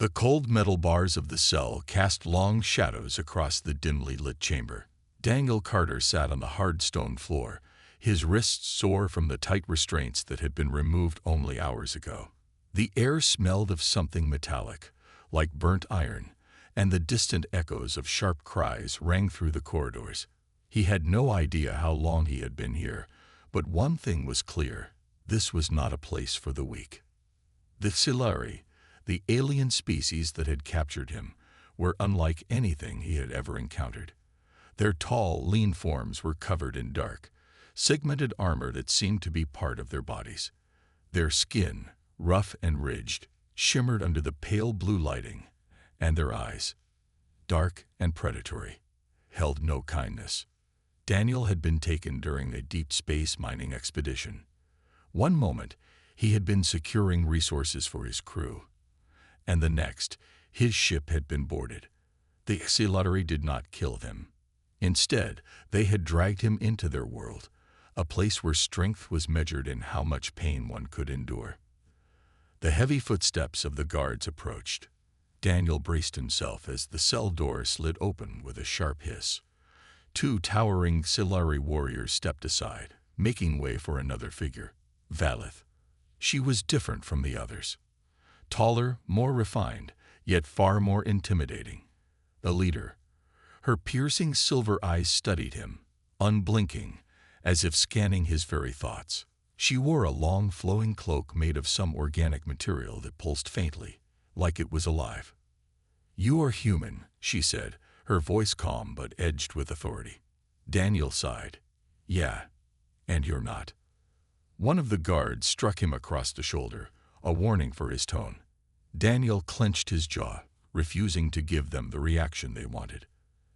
The cold metal bars of the cell cast long shadows across the dimly lit chamber. Daniel Carter sat on the hard stone floor, his wrists sore from the tight restraints that had been removed only hours ago. The air smelled of something metallic, like burnt iron, and the distant echoes of sharp cries rang through the corridors. He had no idea how long he had been here, but one thing was clear: this was not a place for the weak. The Scifi, the alien species that had captured him, were unlike anything he had ever encountered. Their tall, lean forms were covered in dark, segmented armor that seemed to be part of their bodies. Their skin, rough and ridged, shimmered under the pale blue lighting, and their eyes, dark and predatory, held no kindness. Daniel had been taken during a deep space mining expedition. One moment, he had been securing resources for his crew, and the next, his ship had been boarded. The Scifi did not kill him. Instead, they had dragged him into their world, a place where strength was measured in how much pain one could endure. The heavy footsteps of the guards approached. Daniel braced himself as the cell door slid open with a sharp hiss. Two towering Scifi warriors stepped aside, making way for another figure, Valith. She was different from the others. Taller, more refined, yet far more intimidating. The leader. Her piercing silver eyes studied him, unblinking, as if scanning his very thoughts. She wore a long, flowing cloak made of some organic material that pulsed faintly, like it was alive. "You are human," she said, her voice calm but edged with authority. Daniel sighed. "Yeah, and you're not." One of the guards struck him across the shoulder, a warning for his tone. Daniel clenched his jaw, refusing to give them the reaction they wanted.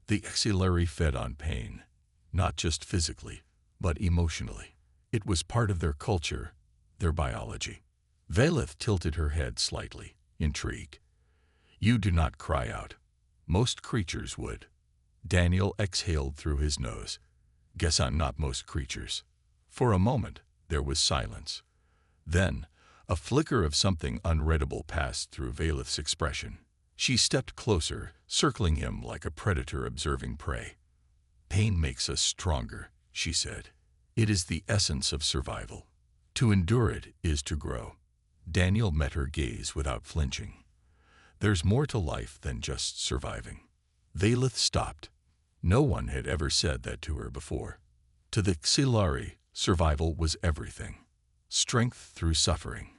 The Scifi fed on pain, not just physically, but emotionally. It was part of their culture, their biology. Valith tilted her head slightly, intrigued. "You do not cry out. Most creatures would." Daniel exhaled through his nose. "Guess I'm not most creatures." For a moment, there was silence. Then, a flicker of something unreadable passed through Valith's expression. She stepped closer, circling him like a predator observing prey. "Pain makes us stronger," she said. "It is the essence of survival. To endure it is to grow." Daniel met her gaze without flinching. "There's more to life than just surviving." Valith stopped. No one had ever said that to her before. To the Scifi, survival was everything. Strength through suffering,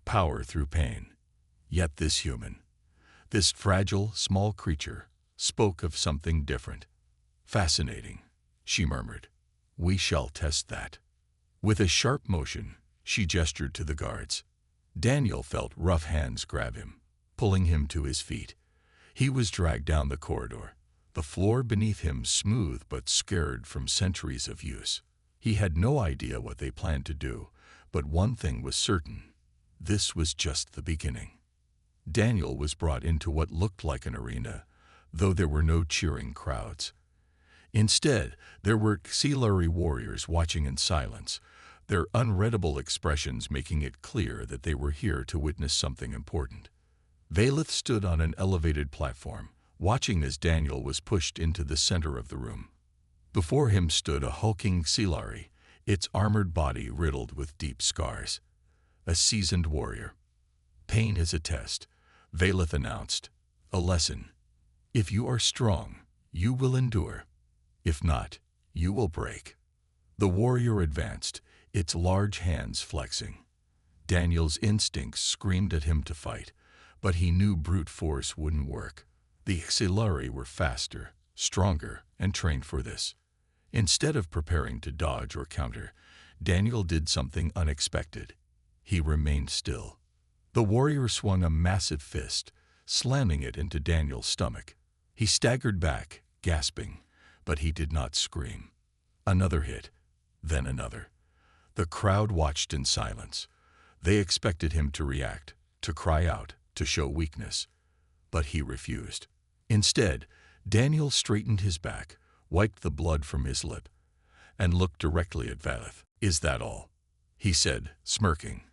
power through pain. Yet this human, this fragile, small creature, spoke of something different. "Fascinating," she murmured. "We shall test that." With a sharp motion, she gestured to the guards. Daniel felt rough hands grab him, pulling him to his feet. He was dragged down the corridor, the floor beneath him smooth but scarred from centuries of use. He had no idea what they planned to do, but one thing was certain: this was just the beginning. Daniel was brought into what looked like an arena, though there were no cheering crowds. Instead, there were Scifi warriors watching in silence, their unreadable expressions making it clear that they were here to witness something important. Valith stood on an elevated platform, watching as Daniel was pushed into the center of the room. Before him stood a hulking Scifi, its armored body riddled with deep scars. A seasoned warrior. "Pain is a test," Valith announced. "A lesson. If you are strong, you will endure. If not, you will break." The warrior advanced, its large hands flexing. Daniel's instincts screamed at him to fight, but he knew brute force wouldn't work. The Scifi were faster, stronger, and trained for this. Instead of preparing to dodge or counter, Daniel did something unexpected. He remained still. The warrior swung a massive fist, slamming it into Daniel's stomach. He staggered back, gasping, but he did not scream. Another hit, then another. The crowd watched in silence. They expected him to react, to cry out, to show weakness. But he refused. Instead, Daniel straightened his back, wiped the blood from his lip, and looked directly at Valith. "Is that all?" he said, smirking.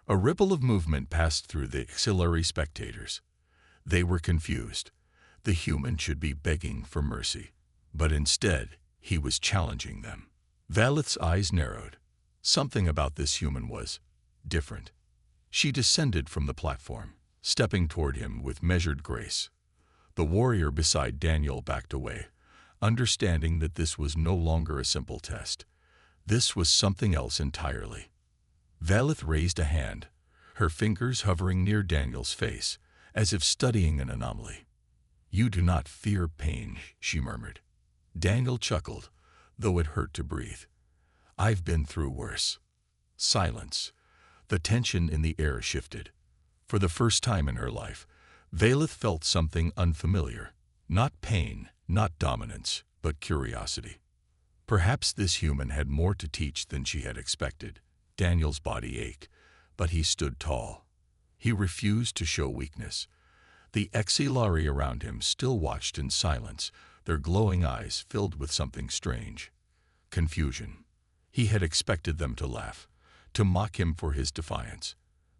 A ripple of movement passed through the Scifi spectators. They were confused. The human should be begging for mercy, but instead he was challenging them. Valeth's eyes narrowed. Something about this human was different. She descended from the platform, stepping toward him with measured grace. The warrior beside Daniel backed away, understanding that this was no longer a simple test. This was something else entirely. Valeth raised a hand, her fingers hovering near Daniel's face, as if studying an anomaly. "You do not fear pain," she murmured. Daniel chuckled, though it hurt to breathe. "I've been through worse." Silence. The tension in the air shifted. For the first time in her life, Valeth felt something unfamiliar. Not pain, not dominance, but curiosity. Perhaps this human had more to teach than she had expected. Daniel's body ached, but he stood tall. He refused to show weakness. The Exilari around him still watched in silence, their glowing eyes filled with something strange. Confusion. He had expected them to laugh, to mock him for his defiance.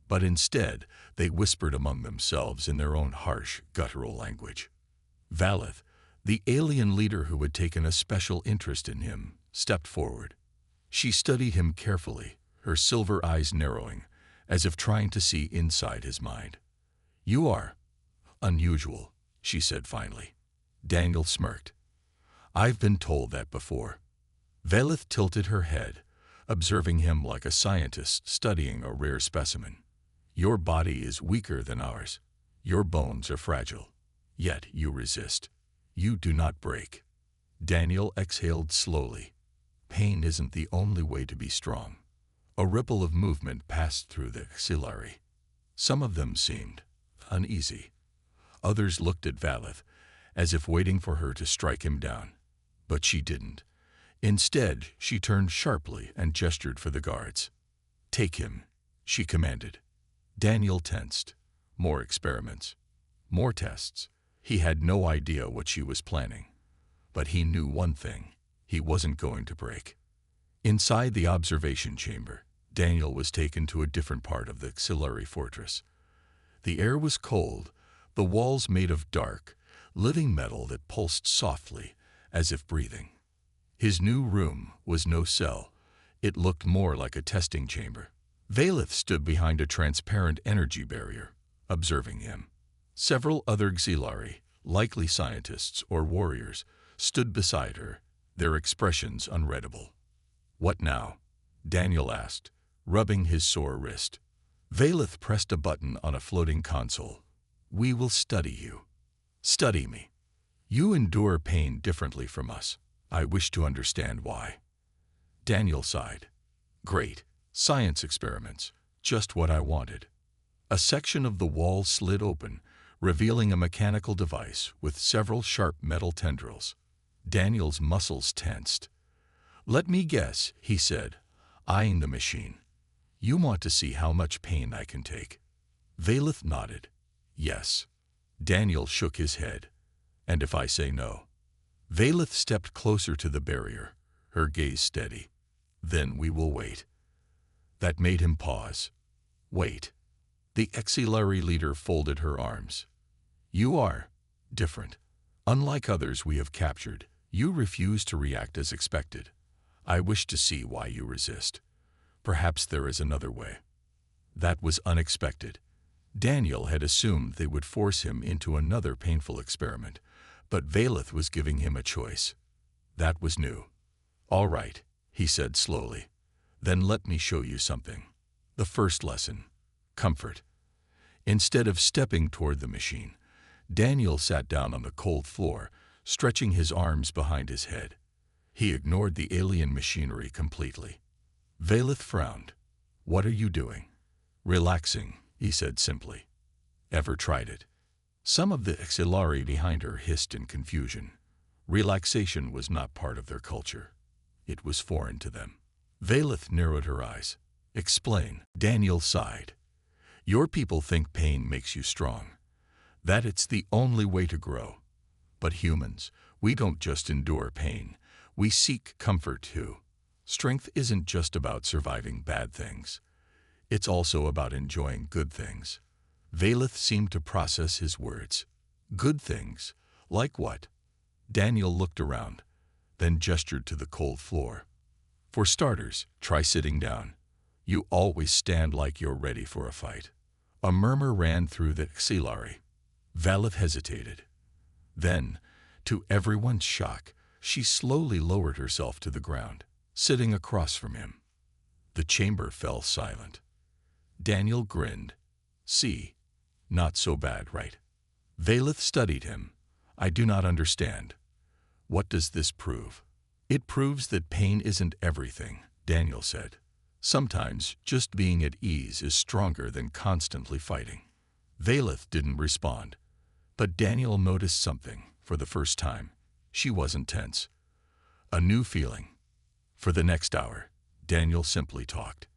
But instead, they whispered among themselves in their own harsh, guttural language. Valeth, the alien leader who had taken a special interest in him, stepped forward. She studied him carefully, her silver eyes narrowing, as if trying to see inside his mind. "You are unusual," she said finally. Daniel smirked. "I've been told that before." Valeth tilted her head, observing him like a scientist studying a rare specimen. "Your body is weaker than ours. Your bones are fragile. Yet you resist. You do not break." Daniel exhaled slowly. Pain isn't the only way to be strong. A ripple of movement passed through the Exilari. Some of them seemed uneasy. Others looked at Valeth, as if waiting for her to strike him down. But she didn't. Instead, she turned sharply and gestured for the guards. "Take him," she commanded. Daniel tensed. More experiments. More tests. He had no idea what she was planning. But he knew one thing. He wasn't going to break. Inside the observation chamber, Daniel was taken to a different part of the Exilari fortress. The air was cold, the walls made of dark, living metal that pulsed softly, as if breathing. His new room was no cell. It looked more like a testing chamber. Valeth stood behind a transparent energy barrier, observing him. Several other Exilari, likely scientists or warriors, stood beside her, their expressions unreadable. "What now?" Daniel asked, rubbing his sore wrist. Valeth pressed a button on a floating console. "We will study you." "Study me. You endure pain differently from us. I wish to understand why." Daniel sighed. "Great. Science experiments. Just what I wanted." A section of the wall slid open, revealing a mechanical device with several sharp metal tendrils. Daniel's muscles tensed. "Let me guess," he said, eyeing the machine. "You want to see how much pain I can take." Valeth nodded. "Yes." Daniel shook his head. "And if I say no?" Valeth stepped closer to the barrier, her gaze steady. "Then we will wait." That made him pause. "Wait." The Exilari leader folded her arms. "You are different. Unlike others we have captured, you refuse to react as expected. I wish to see why you resist. Perhaps there is another way." That was unexpected. Daniel had assumed they would force him into another painful experiment, but Valeth was giving him a choice. That was new. "All right," he said slowly. "Then let me show you something. The first lesson. Comfort." Instead of stepping toward the machine, Daniel sat down on the cold floor, stretching his arms behind his head. He ignored the alien machinery completely. Valeth frowned. "What are you doing?" "Relaxing," he said simply. "Ever tried it?" Some of the Exilari behind her hissed in confusion. Relaxation was not part of their culture. It was foreign to them. Valeth narrowed her eyes. "Explain." Daniel sighed. "Your people think pain makes you strong, that it's the only way to grow. But humans, we don't just endure pain. We seek comfort too. Strength isn't just about surviving bad things. It's also about enjoying good things. Valeth seemed to process his words. Good things? Like what? Daniel looked around, then gestured to the cold floor. For starters, try sitting down. You always stand like you're ready for a fight. A murmur ran through the Xilari. Valeth hesitated. Then, to everyone's shock, she slowly lowered herself to the ground, sitting across from him. The chamber fell silent. Daniel grinned. See, not so bad, right? Valeth studied him. I do not understand. What does this prove? It proves that pain isn't everything, Daniel said. Sometimes just being at ease is stronger than constantly fighting. Valeth didn't respond, but Daniel noticed something for the first time. She wasn't tense. A new feeling. For the next hour, Daniel simply talked.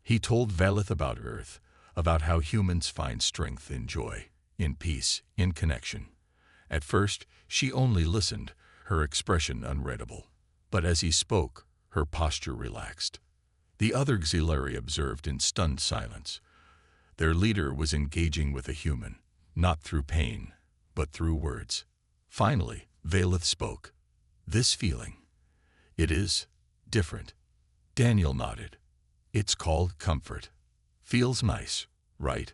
He told Valeth about Earth, about how humans find strength in joy, in peace, in connection. At first, she only listened, her expression unreadable. But as he spoke, her posture relaxed. The other Xilari observed in stunned silence. Their leader was engaging with a human, not through pain, but through words. Finally, Valeth spoke. This feeling. It is different. Daniel nodded. It's called comfort. Feels nice, right?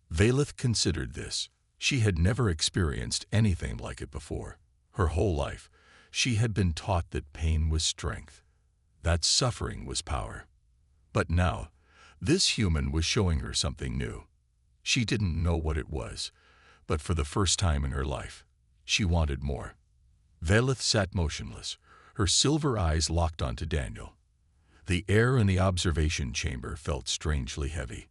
Valeth considered this. She had never experienced anything like it before. Her whole life, she had been taught that pain was strength, that suffering was power. But now, this human was showing her something new. She didn't know what it was, but for the first time in her life, she wanted more. Valeth sat motionless, her silver eyes locked onto Daniel. The air in the observation chamber felt strangely heavy.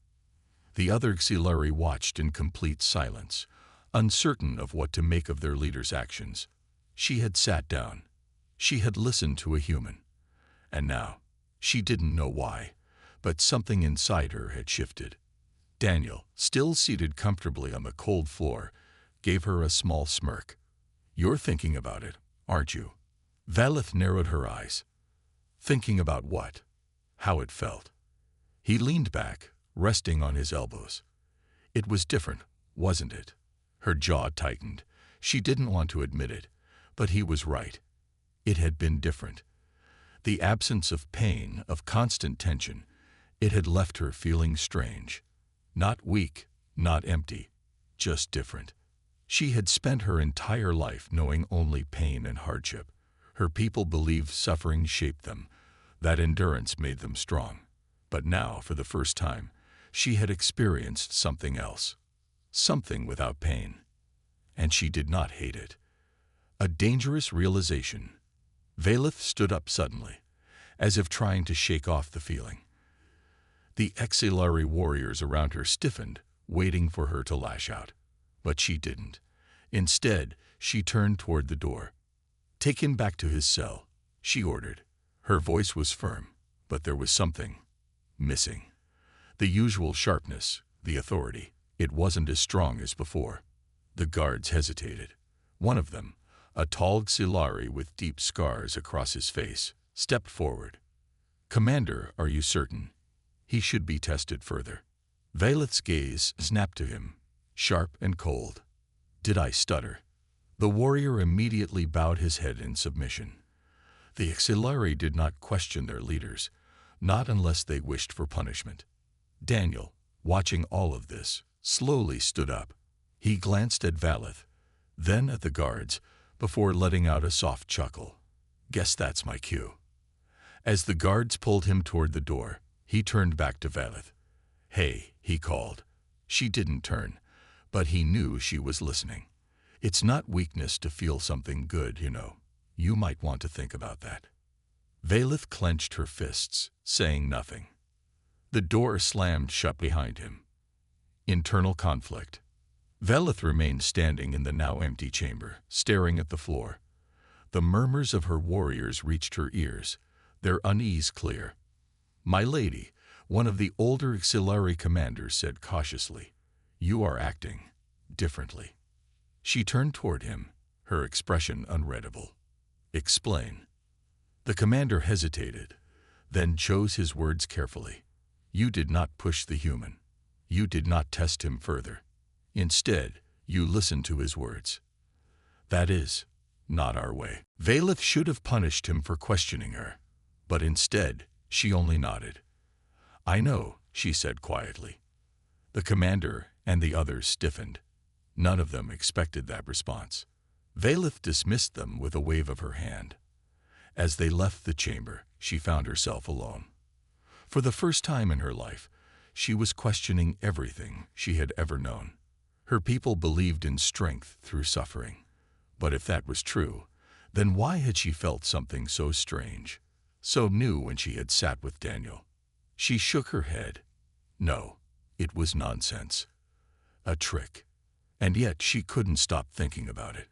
The other Xilari watched in complete silence, uncertain of what to make of their leader's actions. She had sat down. She had listened to a human. And now, she didn't know why, but something inside her had shifted. Daniel, still seated comfortably on the cold floor, gave her a small smirk. You're thinking about it, aren't you? Valeth narrowed her eyes. Thinking about what? How it felt. He leaned back, resting on his elbows. It was different, wasn't it? Her jaw tightened. She didn't want to admit it, but he was right. It had been different. The absence of pain, of constant tension, it had left her feeling strange. Not weak, not empty, just different. She had spent her entire life knowing only pain and hardship. Her people believed suffering shaped them, that endurance made them strong. But now, for the first time, she had experienced something else. Something without pain. And she did not hate it. A dangerous realization. Valeth stood up suddenly, as if trying to shake off the feeling. The Xilari warriors around her stiffened, waiting for her to lash out. But she didn't. Instead, she turned toward the door. Take him back to his cell, she ordered. Her voice was firm, but there was something missing. The usual sharpness, the authority. It wasn't as strong as before. The guards hesitated. One of them, a tall Xilari with deep scars across his face, stepped forward. Commander, are you certain? He should be tested further. Valeth's gaze snapped to him, sharp and cold. Did I stutter? The warrior immediately bowed his head in submission. The Xilari did not question their leaders, not unless they wished for punishment. Daniel, watching all of this, slowly stood up. He glanced at Valeth, then at the guards, before letting out a soft chuckle. Guess that's my cue. As the guards pulled him toward the door, he turned back to Valeth. Hey, he called. She didn't turn, but he knew she was listening. It's not weakness to feel something good, you know. You might want to think about that. Valeth clenched her fists, saying nothing. The door slammed shut behind him. Internal conflict. Valeth remained standing in the now empty chamber, staring at the floor. The murmurs of her warriors reached her ears, their unease clear. My lady, one of the older Xilari commanders said cautiously, you are acting differently. She turned toward him, her expression unreadable. Explain. The commander hesitated, then chose his words carefully. You did not push the human. You did not test him further. Instead, you listen to his words. That is not our way. Valeth should have punished him for questioning her, but instead, she only nodded. I know, she said quietly. The commander and the others stiffened. None of them expected that response. Valeth dismissed them with a wave of her hand. As they left the chamber, she found herself alone. For the first time in her life, she was questioning everything she had ever known. Her people believed in strength through suffering. But if that was true, then why had she felt something so strange, so new when she had sat with Daniel? She shook her head. No, it was nonsense. A trick. And yet she couldn't stop thinking about it.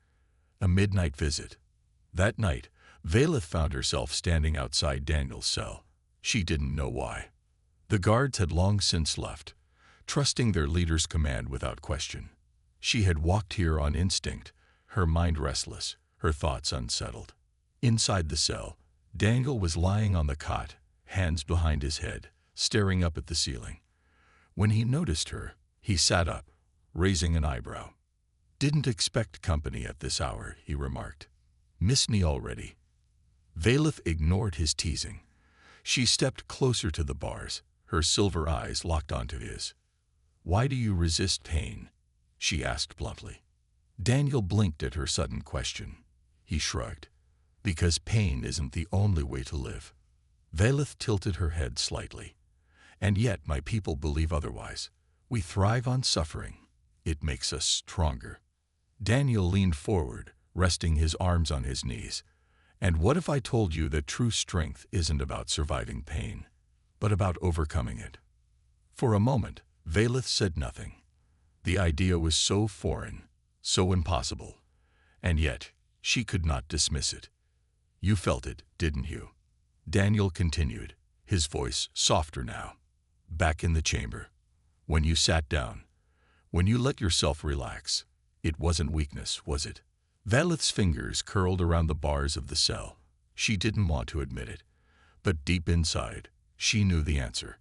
A midnight visit. That night, Valeth found herself standing outside Daniel's cell. She didn't know why. The guards had long since left, trusting their leader's command without question. She had walked here on instinct, her mind restless, her thoughts unsettled. Inside the cell, Daniel was lying on the cot, hands behind his head, staring up at the ceiling. When he noticed her, he sat up, raising an eyebrow. Didn't expect company at this hour, he remarked. Miss me already? Valeth ignored his teasing. She stepped closer to the bars, her silver eyes locked onto his. Why do you resist pain? She asked bluntly. Daniel blinked at her sudden question. He shrugged. Because pain isn't the only way to live. Valeth tilted her head slightly. And yet my people believe otherwise. We thrive on suffering. It makes us stronger. Daniel leaned forward, resting his arms on his knees. And what if I told you that true strength isn't about surviving pain, but about overcoming it? For a moment, Valeth said nothing. The idea was so foreign, so impossible, and yet she could not dismiss it. You felt it, didn't you? Daniel continued, his voice softer now. Back in the chamber. When you sat down. When you let yourself relax. It wasn't weakness, was it? Valeth's fingers curled around the bars of the cell. She didn't want to admit it, but deep inside, she knew the answer.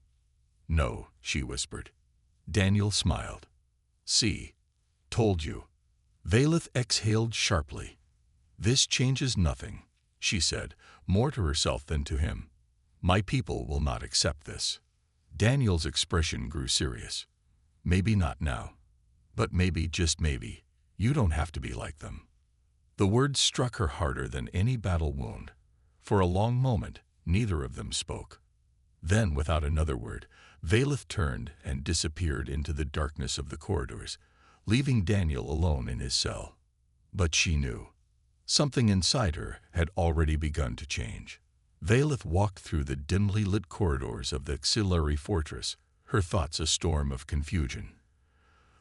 No, she whispered. Daniel smiled. See, told you. Valeth exhaled sharply. This changes nothing, she said, more to herself than to him. My people will not accept this. Daniel's expression grew serious. Maybe not now, but maybe, just maybe, you don't have to be like them. The words struck her harder than any battle wound. For a long moment, neither of them spoke. Then, without another word, Valeth turned and disappeared into the darkness of the corridors, leaving Daniel alone in his cell. But she knew. Something inside her had already begun to change. Valeth walked through the dimly lit corridors of the auxiliary fortress, her thoughts a storm of confusion.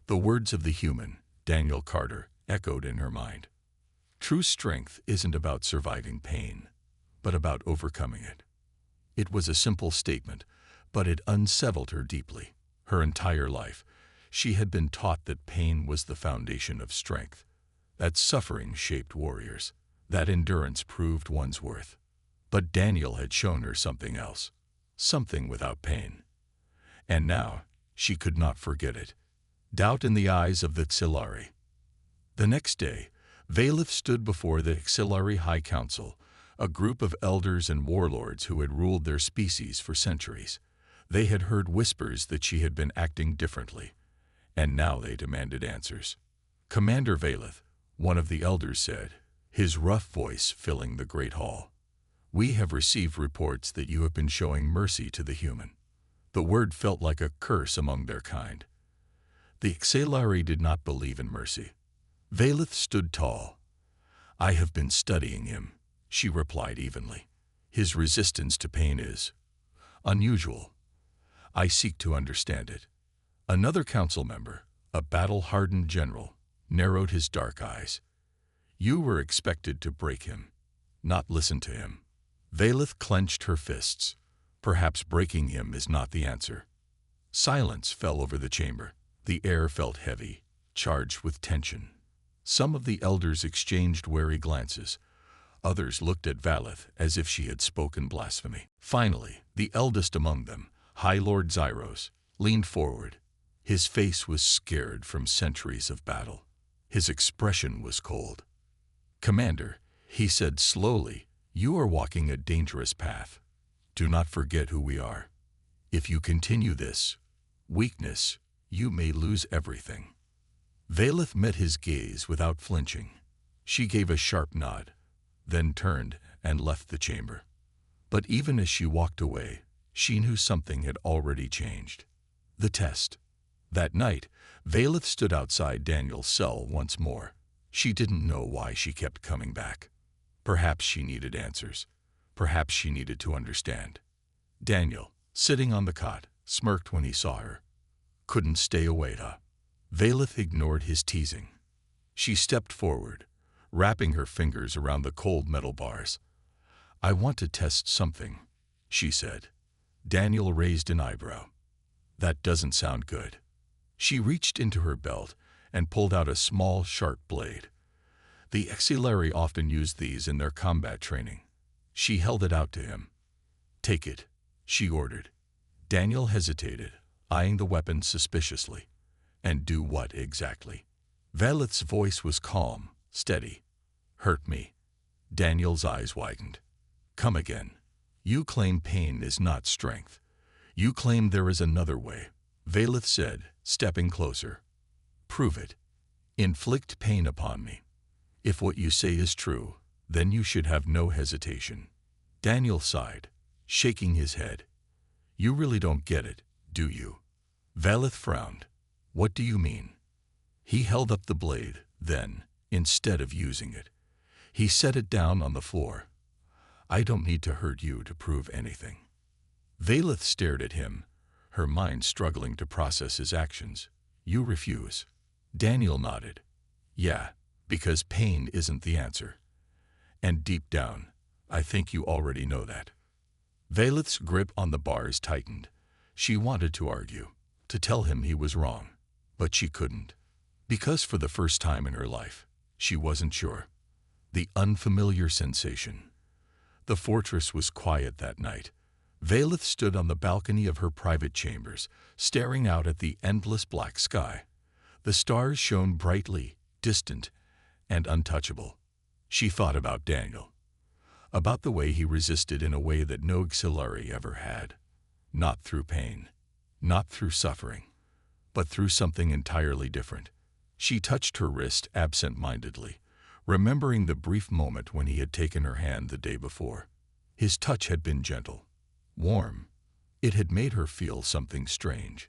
The words of the human, Daniel Carter, echoed in her mind. True strength isn't about surviving pain, but about overcoming it. It was a simple statement, but it unsettled her deeply. Her entire life, she had been taught that pain was the foundation of strength, that suffering shaped warriors, that endurance proved one's worth. But Daniel had shown her something else, something without pain. And now, she could not forget it. Doubt in the eyes of the auxiliary. The next day, Valeth stood before the auxiliary high council, a group of elders and warlords who had ruled their species for centuries. They had heard whispers that she had been acting differently, and now they demanded answers. Commander Valeth, one of the elders said, his rough voice filling the great hall. We have received reports that you have been showing mercy to the human. The word felt like a curse among their kind. The auxiliary did not believe in mercy. Valeth stood tall. I have been studying him, she replied evenly. His resistance to pain is unusual. I seek to understand it. Another council member, a battle-hardened general, narrowed his dark eyes. You were expected to break him, not listen to him. Valeth clenched her fists. Perhaps breaking him is not the answer. Silence fell over the chamber. The air felt heavy, charged with tension. Some of the elders exchanged wary glances. Others looked at Valeth as if she had spoken blasphemy. Finally, the eldest among them, High Lord Zyros, leaned forward. His face was scared from centuries of battle. His expression was cold. "Commander," he said slowly, "you are walking a dangerous path. Do not forget who we are. If you continue this weakness, you may lose everything." Valeth met his gaze without flinching. She gave a sharp nod, then turned and left the chamber. But even as she walked away, she knew something had already changed. The test. That night, Valeth stood outside Daniel's cell once more. She didn't know why she kept coming back. Perhaps she needed answers. Perhaps she needed to understand. Daniel, sitting on the cot, smirked when he saw her. "Couldn't stay away, huh?" Valeth ignored his teasing. She stepped forward, wrapping her fingers around the cold metal bars. "I want to test something," she said. Daniel raised an eyebrow. "That doesn't sound good." She reached into her belt and pulled out a small, sharp blade. The Exilari often used these in their combat training. She held it out to him. "Take it," she ordered. Daniel hesitated, eyeing the weapon suspiciously. "And do what exactly?" Valeth's voice was calm, steady. "Hurt me." Daniel's eyes widened. "Come again. You claim pain is not strength. You claim there is another way," Valeth said, stepping closer. "Prove it. Inflict pain upon me. If what you say is true, then you should have no hesitation." Daniel sighed, shaking his head. "You really don't get it, do you?" Valeth frowned. "What do you mean?" He held up the blade, then, instead of using it, he set it down on the floor. "I don't need to hurt you to prove anything." Valeth stared at him, her mind struggling to process his actions. "You refuse." Daniel nodded. "Yeah, because pain isn't the answer. And deep down, I think you already know that." Valeth's grip on the bars tightened. She wanted to argue, to tell him he was wrong, but she couldn't. Because for the first time in her life, she wasn't sure. The unfamiliar sensation. The fortress was quiet that night. Valeth stood on the balcony of her private chambers, staring out at the endless black sky. The stars shone brightly, distant, and untouchable. She thought about Daniel. About the way he resisted in a way that no Exilari ever had. Not through pain. Not through suffering. But through something entirely different. She touched her wrist absent-mindedly, remembering the brief moment when he had taken her hand the day before. His touch had been gentle, warm. It had made her feel something strange,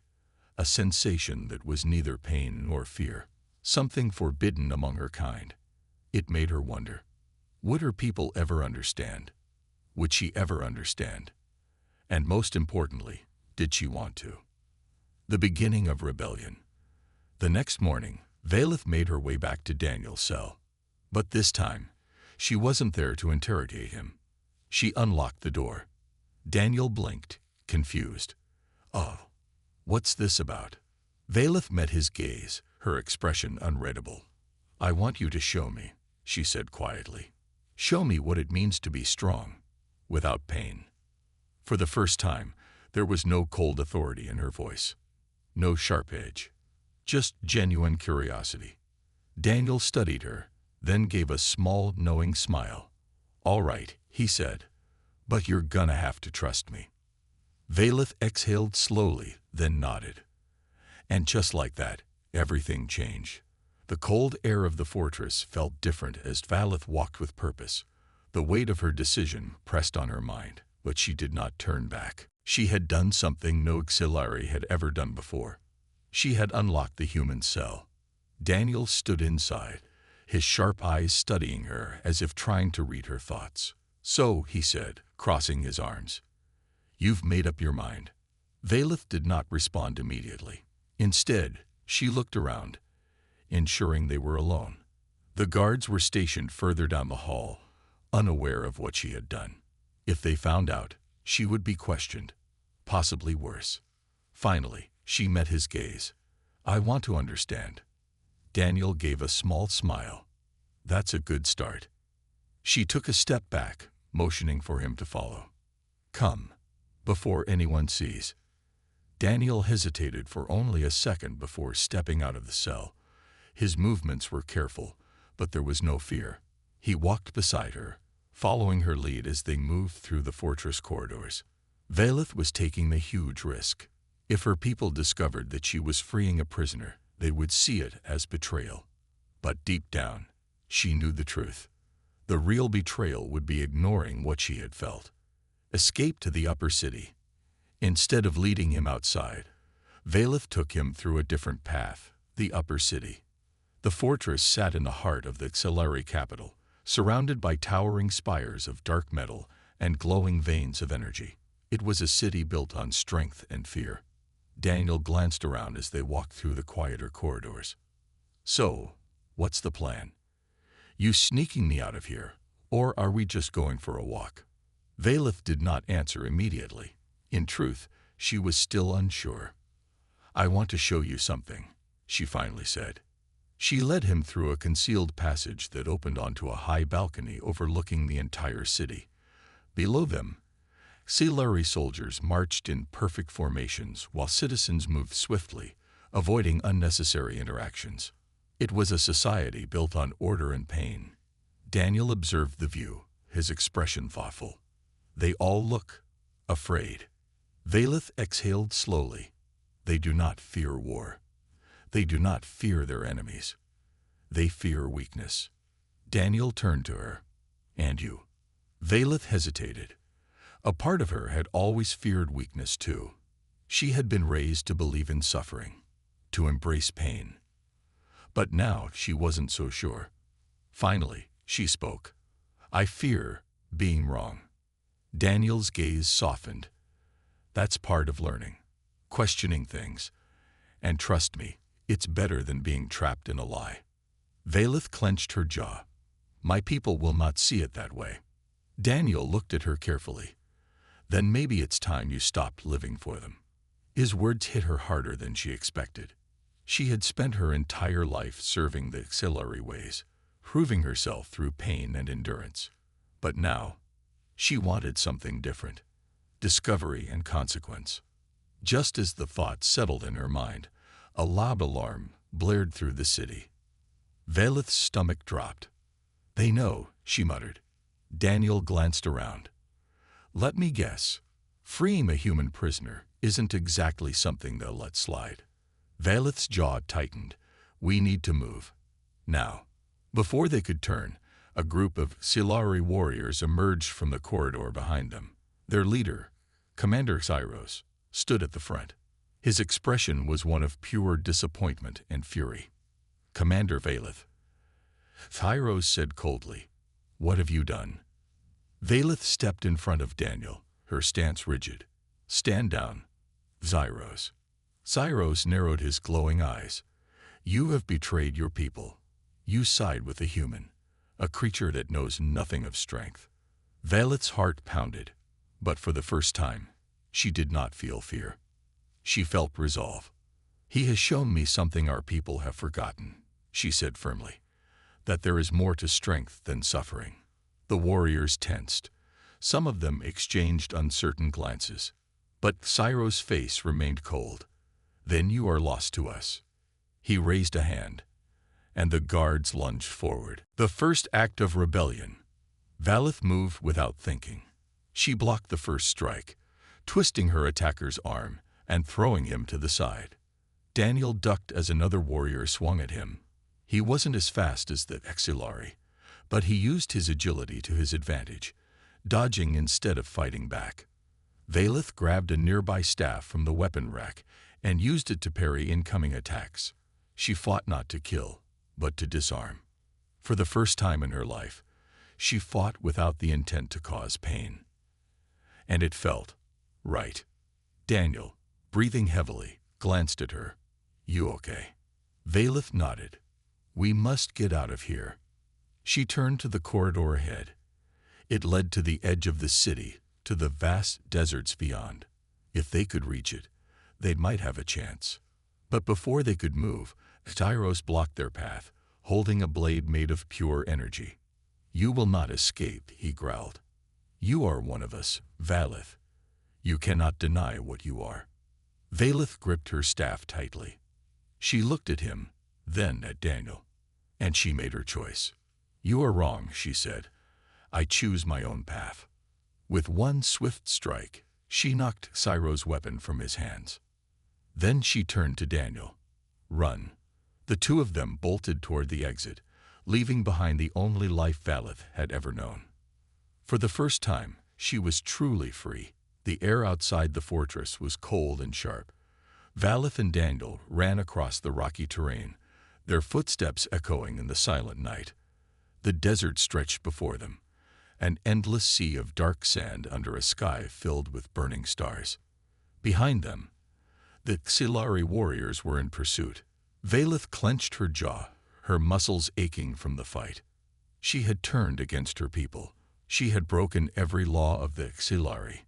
a sensation that was neither pain nor fear, something forbidden among her kind. It made her wonder, would her people ever understand? Would she ever understand? And most importantly, did she want to? The beginning of rebellion. The next morning, Valeth made her way back to Daniel's cell. But this time, she wasn't there to interrogate him. She unlocked the door. Daniel blinked, confused. "Oh, what's this about?" Valeth met his gaze, her expression unreadable. "I want you to show me," she said quietly. "Show me what it means to be strong, without pain." For the first time, there was no cold authority in her voice. No sharp edge. Just genuine curiosity. Daniel studied her, then gave a small, knowing smile. "All right," he said, "but you're gonna have to trust me." Valeth exhaled slowly, then nodded. And just like that, everything changed. The cold air of the fortress felt different as Valeth walked with purpose. The weight of her decision pressed on her mind, but she did not turn back. She had done something no Exilari had ever done before. She had unlocked the human cell. Daniel stood inside, his sharp eyes studying her as if trying to read her thoughts. "So," he said, crossing his arms, "you've made up your mind." Valeth did not respond immediately. Instead, she looked around, ensuring they were alone. The guards were stationed further down the hall, unaware of what she had done. If they found out, she would be questioned, possibly worse. Finally, she met his gaze. "I want to understand." Daniel gave a small smile. "That's a good start." She took a step back, motioning for him to follow. "Come, before anyone sees." Daniel hesitated for only a second before stepping out of the cell. His movements were careful, but there was no fear. He walked beside her, following her lead as they moved through the fortress corridors. Valeth was taking the huge risk. If her people discovered that she was freeing a prisoner, they would see it as betrayal. But deep down, she knew the truth. The real betrayal would be ignoring what she had felt. Escape to the upper city. Instead of leading him outside, Valeth took him through a different path, the upper city. The fortress sat in the heart of the Xelari capital, surrounded by towering spires of dark metal and glowing veins of energy. It was a city built on strength and fear. Daniel glanced around as they walked through the quieter corridors. "So, what's the plan? You sneaking me out of here, or are we just going for a walk?" Valeth did not answer immediately. In truth, she was still unsure. "I want to show you something," she finally said. She led him through a concealed passage that opened onto a high balcony overlooking the entire city. Below them, Xelari soldiers marched in perfect formations while citizens moved swiftly, avoiding unnecessary interactions. It was a society built on order and pain. Daniel observed the view, his expression thoughtful. They all look afraid. Valeth exhaled slowly. They do not fear war. They do not fear their enemies. They fear weakness. Daniel turned to her. "And you?" Valeth hesitated. A part of her had always feared weakness too. She had been raised to believe in suffering, to embrace pain. But now she wasn't so sure. Finally, she spoke. "I fear being wrong." Daniel's gaze softened. "That's part of learning, questioning things. And trust me, it's better than being trapped in a lie." Valeth clenched her jaw. "My people will not see it that way." Daniel looked at her carefully. "Then maybe it's time you stopped living for them." His words hit her harder than she expected. She had spent her entire life serving the Xelari ways, proving herself through pain and endurance. But now, she wanted something different. Discovery and consequence. Just as the thought settled in her mind, a loud alarm blared through the city. Valeth's stomach dropped. "They know," she muttered. Daniel glanced around. "Let me guess. Freeing a human prisoner isn't exactly something they'll let slide." Valeth's jaw tightened. "We need to move. Now." Before they could turn, a group of Xelari warriors emerged from the corridor behind them. Their leader, Commander Xyros, stood at the front. His expression was one of pure disappointment and fury. "Commander Valeth," Xyros said coldly, "what have you done?" Valeth stepped in front of Daniel, her stance rigid. "Stand down, Xyros." Xyros narrowed his glowing eyes. "You have betrayed your people. You side with a human, a creature that knows nothing of strength." Valeth's heart pounded, but for the first time, she did not feel fear. She felt resolve. "He has shown me something our people have forgotten," she said firmly, "that there is more to strength than suffering." The warriors tensed. Some of them exchanged uncertain glances, but Xyros' face remained cold. "Then you are lost to us." He raised a hand, and the guards lunged forward. The first act of rebellion. Valeth moved without thinking. She blocked the first strike, twisting her attacker's arm and throwing him to the side. Daniel ducked as another warrior swung at him. He wasn't as fast as the Xelari, but he used his agility to his advantage, dodging instead of fighting back. Valeth grabbed a nearby staff from the weapon rack and used it to parry incoming attacks. She fought not to kill, but to disarm. For the first time in her life, she fought without the intent to cause pain. And it felt right. Daniel, breathing heavily, glanced at her. "You okay?" Valeth nodded. "We must get out of here." She turned to the corridor ahead. It led to the edge of the city, to the vast deserts beyond. If they could reach it, they might have a chance. But before they could move, Xyros blocked their path, holding a blade made of pure energy. "You will not escape," he growled. "You are one of us, Valeth. You cannot deny what you are." Valeth gripped her staff tightly. She looked at him, then at Daniel. And she made her choice. "You are wrong," she said. "I choose my own path." With one swift strike, she knocked Cyro's weapon from his hands. Then she turned to Daniel. "Run." The two of them bolted toward the exit, leaving behind the only life Valeth had ever known. For the first time, she was truly free. The air outside the fortress was cold and sharp. Valeth and Daniel ran across the rocky terrain, their footsteps echoing in the silent night. The desert stretched before them, an endless sea of dark sand under a sky filled with burning stars. Behind them, the Xilari warriors were in pursuit. Valeth clenched her jaw, her muscles aching from the fight. She had turned against her people. She had broken every law of the Xilari.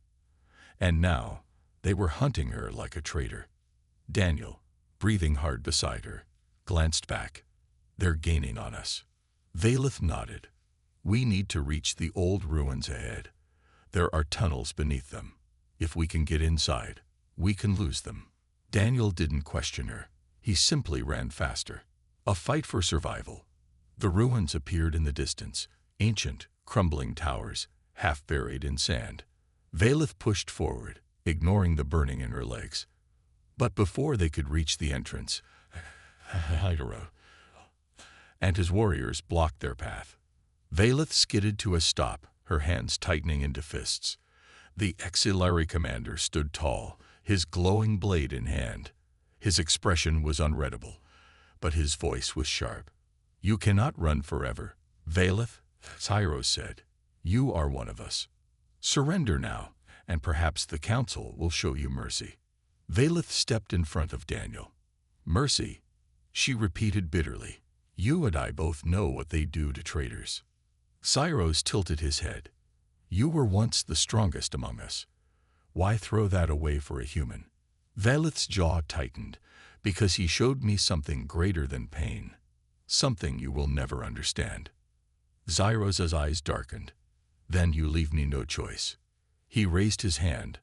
And now, they were hunting her like a traitor. Daniel, breathing hard beside her, glanced back. "They're gaining on us." Valeth nodded. "We need to reach the old ruins ahead. There are tunnels beneath them. If we can get inside, we can lose them." Daniel didn't question her. He simply ran faster. A fight for survival. The ruins appeared in the distance, ancient, crumbling towers, half buried in sand. Valeth pushed forward, ignoring the burning in her legs. But before they could reach the entrance, Hydra and his warriors blocked their path. Valeth skidded to a stop, her hands tightening into fists. The Xilari commander stood tall, his glowing blade in hand. His expression was unreadable, but his voice was sharp. "You cannot run forever, Valeth," Cyro said. "You are one of us. Surrender now, and perhaps the council will show you mercy." Valeth stepped in front of Daniel. "Mercy," she repeated bitterly. "You and I both know what they do to traitors." Cyros tilted his head. "You were once the strongest among us. Why throw that away for a human?" Valeth's jaw tightened, "Because he showed me something greater than pain. Something you will never understand." Zyros's eyes darkened. "Then you leave me no choice." He raised his hand,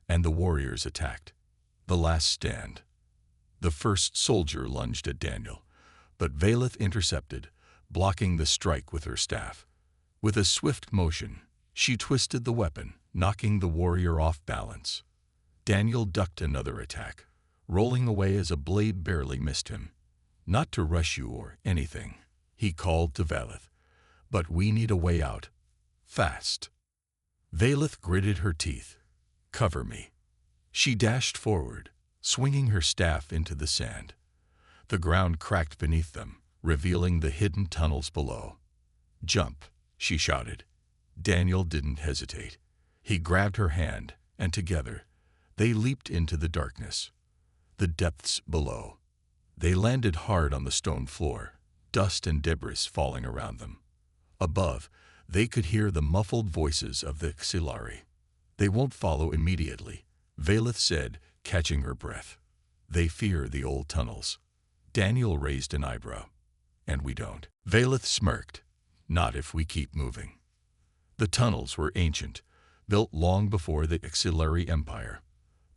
and the warriors attacked. The last stand. The first soldier lunged at Daniel, but Valeth intercepted, blocking the strike with her staff. With a swift motion, she twisted the weapon, knocking the warrior off balance. Daniel ducked another attack, rolling away as a blade barely missed him. "Not to rush you or anything," he called to Valeth, "but we need a way out. Fast." Valeth gritted her teeth. "Cover me." She dashed forward, swinging her staff into the sand. The ground cracked beneath them, revealing the hidden tunnels below. "Jump," she shouted. Daniel didn't hesitate. He grabbed her hand, and together, they leaped into the darkness. The depths below. They landed hard on the stone floor, dust and debris falling around them. Above, they could hear the muffled voices of the Xilari. "They won't follow immediately," Valeth said, catching her breath. "They fear the old tunnels." Daniel raised an eyebrow. "And we don't." Valeth smirked. "Not if we keep moving." The tunnels were ancient, built long before the Xilari Empire.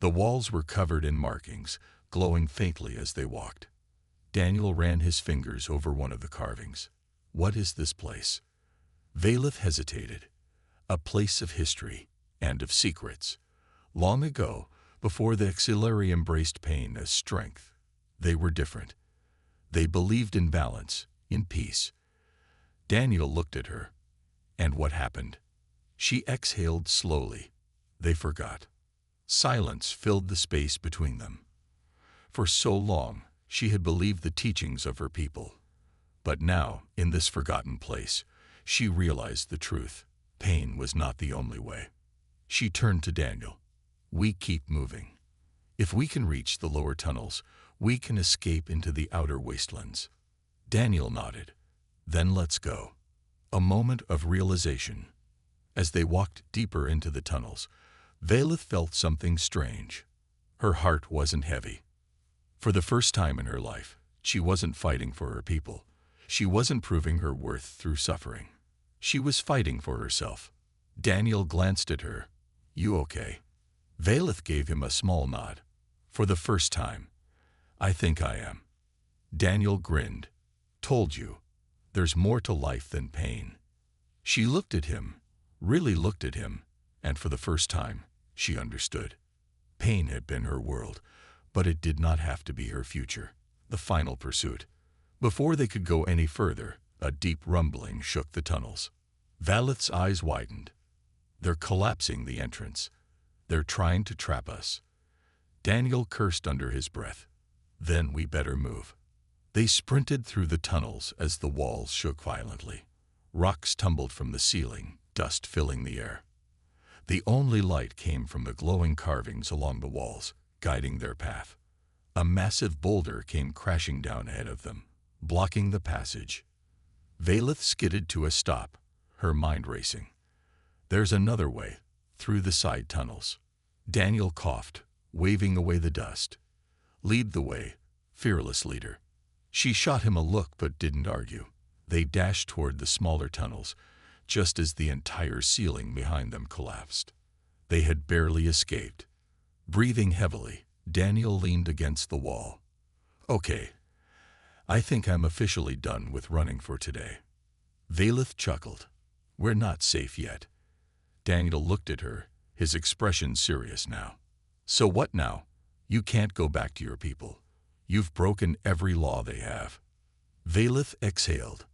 The walls were covered in markings, glowing faintly as they walked. Daniel ran his fingers over one of the carvings. "What is this place?" Valeth hesitated. "A place of history and of secrets. Long ago, before the Xilari embraced pain as strength, they were different. They believed in balance, in peace." Daniel looked at her. "And what happened?" She exhaled slowly. "They forgot." Silence filled the space between them. For so long, she had believed the teachings of her people. But now, in this forgotten place, she realized the truth. Pain was not the only way. She turned to Daniel. "We keep moving. If we can reach the lower tunnels, we can escape into the outer wastelands." Daniel nodded. "Then let's go." A moment of realization. As they walked deeper into the tunnels, Valeth felt something strange. Her heart wasn't heavy. For the first time in her life, she wasn't fighting for her people. She wasn't proving her worth through suffering. She was fighting for herself. Daniel glanced at her. "You okay?" Valeth gave him a small nod. For the first time. I think I am. Daniel grinned. Told you. There's more to life than pain. She looked at him, really looked at him, and for the first time, she understood. Pain had been her world, but it did not have to be her future, the final pursuit. Before they could go any further, a deep rumbling shook the tunnels. Valeth's eyes widened. They're collapsing the entrance. They're trying to trap us. Daniel cursed under his breath. Then we better move. They sprinted through the tunnels as the walls shook violently. Rocks tumbled from the ceiling, dust filling the air. The only light came from the glowing carvings along the walls, guiding their path. A massive boulder came crashing down ahead of them, blocking the passage. Valeth skidded to a stop, her mind racing. There's another way, through the side tunnels. Daniel coughed, waving away the dust. Lead the way, fearless leader. She shot him a look but didn't argue. They dashed toward the smaller tunnels, just as the entire ceiling behind them collapsed. They had barely escaped. Breathing heavily, Daniel leaned against the wall. Okay, I think I'm officially done with running for today. Valeth chuckled. We're not safe yet. Daniel looked at her, his expression serious now. So what now? You can't go back to your people. You've broken every law they have. Valeth exhaled.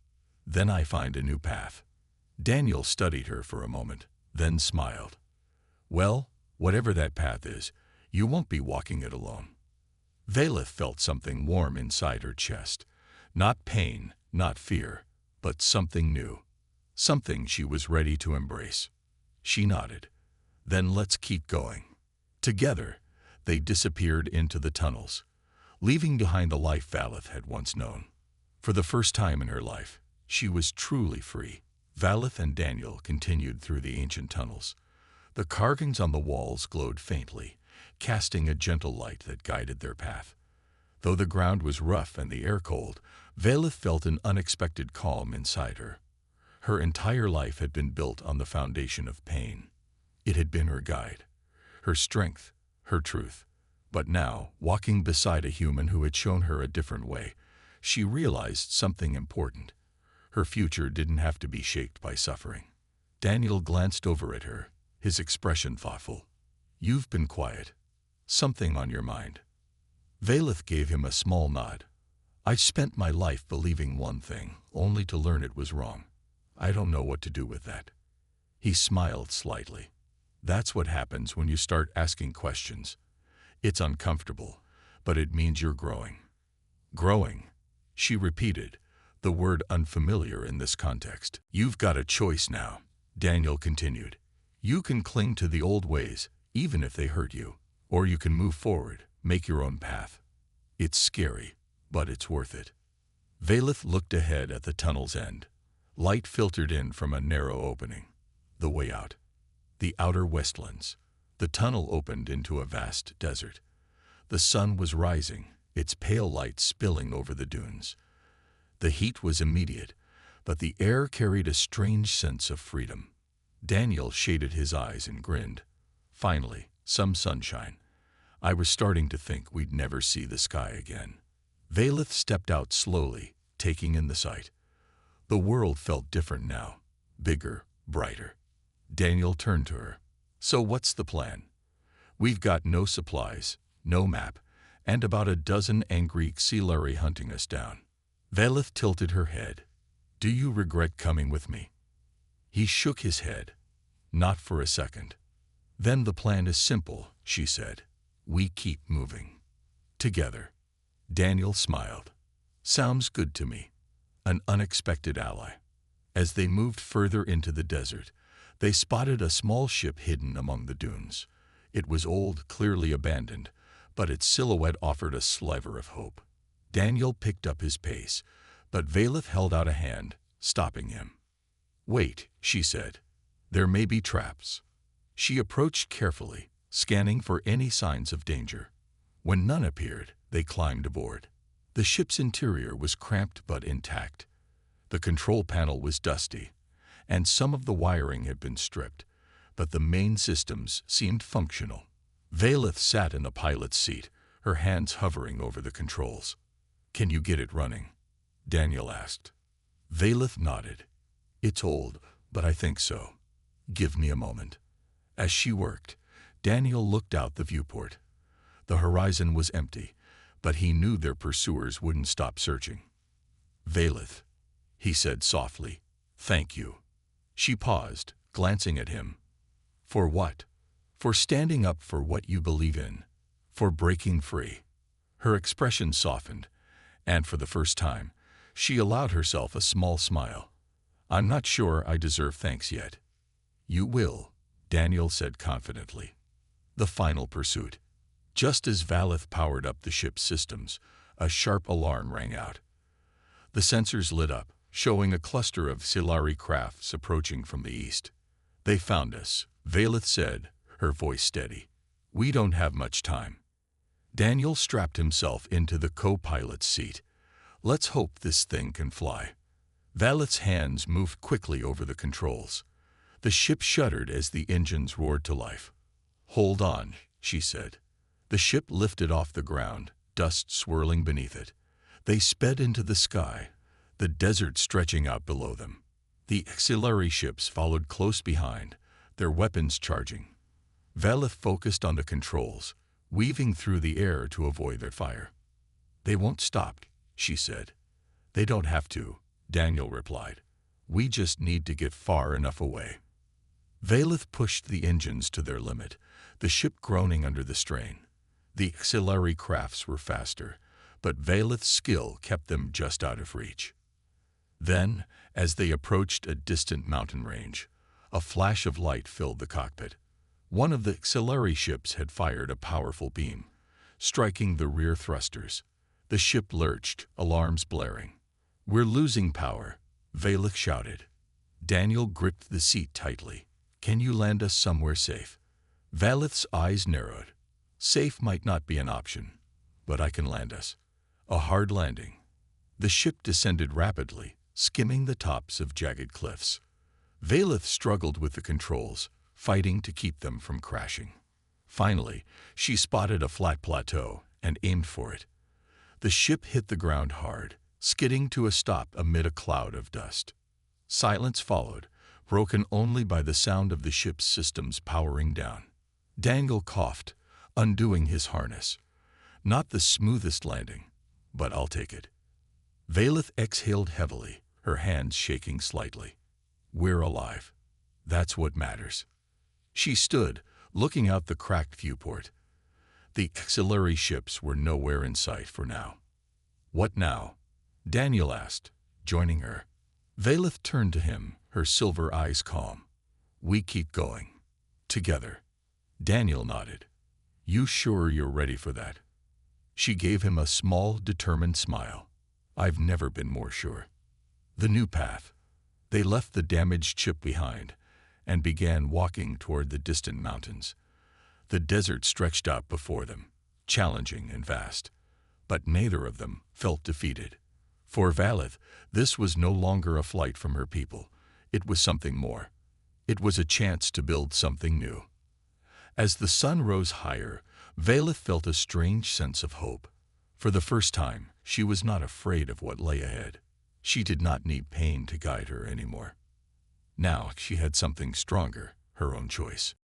Then I find a new path. Daniel studied her for a moment, then smiled. Well, whatever that path is, you won't be walking it alone. Valeth felt something warm inside her chest. Not pain, not fear, but something new. Something she was ready to embrace. She nodded. Then let's keep going. Together, they disappeared into the tunnels, leaving behind the life Valeth had once known. For the first time in her life, she was truly free. Valeth and Daniel continued through the ancient tunnels. The carvings on the walls glowed faintly, casting a gentle light that guided their path. Though the ground was rough and the air cold, Valeth felt an unexpected calm inside her. Her entire life had been built on the foundation of pain. It had been her guide, her strength, her truth. But now, walking beside a human who had shown her a different way, she realized something important. Her future didn't have to be shaped by suffering. Daniel glanced over at her, his expression thoughtful. You've been quiet. Something on your mind. Valeth gave him a small nod. I've spent my life believing one thing, only to learn it was wrong. I don't know what to do with that. He smiled slightly. That's what happens when you start asking questions. It's uncomfortable, but it means you're growing. Growing, she repeated, the word unfamiliar in this context. You've got a choice now, Daniel continued. You can cling to the old ways, even if they hurt you, or you can move forward, make your own path. It's scary, but it's worth it. Valeth looked ahead at the tunnel's end. Light filtered in from a narrow opening. The way out. The outer westlands. The tunnel opened into a vast desert. The sun was rising, its pale light spilling over the dunes. The heat was immediate, but the air carried a strange sense of freedom. Daniel shaded his eyes and grinned. Finally, some sunshine. I was starting to think we'd never see the sky again. Valeth stepped out slowly, taking in the sight. The world felt different now, bigger, brighter. Daniel turned to her. So what's the plan? We've got no supplies, no map, and about a dozen angry Xilari hunting us down. Valeth tilted her head. Do you regret coming with me? He shook his head. Not for a second. Then the plan is simple, she said. We keep moving. Together. Daniel smiled. Sounds good to me. An unexpected ally. As they moved further into the desert, they spotted a small ship hidden among the dunes. It was old, clearly abandoned, but its silhouette offered a sliver of hope. Daniel picked up his pace, but Valeth held out a hand, stopping him. Wait, she said. There may be traps. She approached carefully, scanning for any signs of danger. When none appeared, they climbed aboard. The ship's interior was cramped but intact. The control panel was dusty, and some of the wiring had been stripped, but the main systems seemed functional. Valeth sat in the pilot's seat, her hands hovering over the controls. "Can you get it running?" Daniel asked. Valeth nodded. "It's old, but I think so. Give me a moment." As she worked, Daniel looked out the viewport. The horizon was empty, but he knew their pursuers wouldn't stop searching. "Valeth," he said softly, "thank you." She paused, glancing at him. "For what?" "For standing up for what you believe in. For breaking free." Her expression softened, and for the first time, she allowed herself a small smile. "I'm not sure I deserve thanks yet." "You will," Daniel said confidently. The final pursuit. Just as Valeth powered up the ship's systems, a sharp alarm rang out. The sensors lit up, showing a cluster of Silari crafts approaching from the east. "They found us," Valeth said, her voice steady. "We don't have much time." Daniel strapped himself into the co-pilot's seat. "Let's hope this thing can fly." Valeth's hands moved quickly over the controls. The ship shuddered as the engines roared to life. "Hold on," she said. The ship lifted off the ground, dust swirling beneath it. They sped into the sky, the desert stretching out below them. The auxiliary ships followed close behind, their weapons charging. Valeth focused on the controls, weaving through the air to avoid their fire. "They won't stop," she said. "They don't have to," Daniel replied. "We just need to get far enough away." Valeth pushed the engines to their limit, the ship groaning under the strain. The auxiliary crafts were faster, but Valeth's skill kept them just out of reach. Then, as they approached a distant mountain range, a flash of light filled the cockpit. One of the auxiliary ships had fired a powerful beam, striking the rear thrusters. The ship lurched, alarms blaring. "We're losing power," Valeth shouted. Daniel gripped the seat tightly. "Can you land us somewhere safe?" Valeth's eyes narrowed. "Safe might not be an option, but I can land us." A hard landing. The ship descended rapidly, skimming the tops of jagged cliffs. Valeth struggled with the controls, fighting to keep them from crashing. Finally, she spotted a flat plateau and aimed for it. The ship hit the ground hard, skidding to a stop amid a cloud of dust. Silence followed, broken only by the sound of the ship's systems powering down. Daniel coughed, undoing his harness. "Not the smoothest landing, but I'll take it." Valeth exhaled heavily, her hands shaking slightly. "We're alive. That's what matters." She stood, looking out the cracked viewport. The auxiliary ships were nowhere in sight for now. "What now?" Daniel asked, joining her. Valeth turned to him, her silver eyes calm. "We keep going. Together." Daniel nodded. "You sure you're ready for that?" She gave him a small, determined smile. "I've never been more sure." The new path. They left the damaged ship behind and began walking toward the distant mountains. The desert stretched out before them, challenging and vast, but neither of them felt defeated. For Valeth, this was no longer a flight from her people. It was something more. It was a chance to build something new. As the sun rose higher, Valeth felt a strange sense of hope. For the first time, she was not afraid of what lay ahead. She did not need pain to guide her anymore. Now she had something stronger, her own choice.